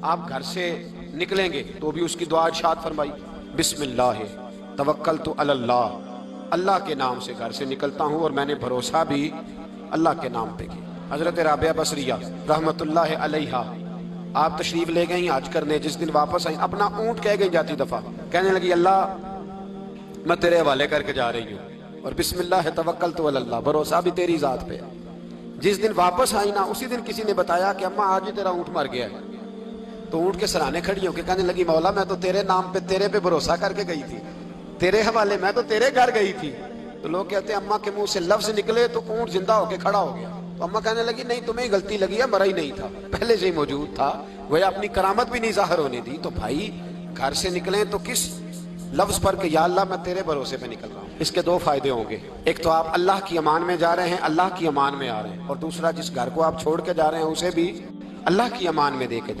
आप घर से निकलेंगे तो भी उसकी दुआ इरशाद फरमाई, बिस्मिल्लाह तवक्कलतु अलल्लाह, अल्लाह के नाम से घर से निकलता हूँ और मैंने भरोसा भी अल्लाह के नाम पे किया। हजरत राबिया बसरिया रहमतुल्लाह अलैहा आप तशरीफ ले गई हज करने, जिस दिन वापस आई अपना ऊंट कह गई जाती दफा, कहने लगी अल्लाह मैं तेरे हवाले करके जा रही हूँ और बिस्मिल्लाह तवक्कलतु अलल्लाह, भरोसा भी तेरी जात पे। जिस दिन वापस आई ना उसी दिन किसी ने बताया कि अम्मा आज ही तेरा ऊंट मर गया है। तो ऊंट के सराहने खड़ी होकर कहने लगी मौला मैं तो तेरे नाम पे तेरे पे भरोसा करके गई थी, तेरे हवाले मैं तो तेरे घर गई थी। तो लोग कहते हैं अम्मा के मुंह से लफ्ज निकले तो ऊंट जिंदा होके खड़ा हो गया। तो अम्मा कहने लगी नहीं तुम्हें ही गलती लगी है, मरा ही नहीं था, पहले से ही मौजूद था, वह अपनी करामत भी नहीं जाहिर होने दी। तो भाई घर से निकले तो किस लफ्ज पर कि या अल्लाह मैं तेरे भरोसे पे निकल रहा हूँ। इसके दो फायदे होंगे, एक तो आप अल्लाह की अमान में जा रहे हैं, अल्लाह की अमान में आ रहे हैं, और दूसरा जिस घर को आप छोड़ के जा रहे हैं उसे भी अल्लाह की अमान में दे के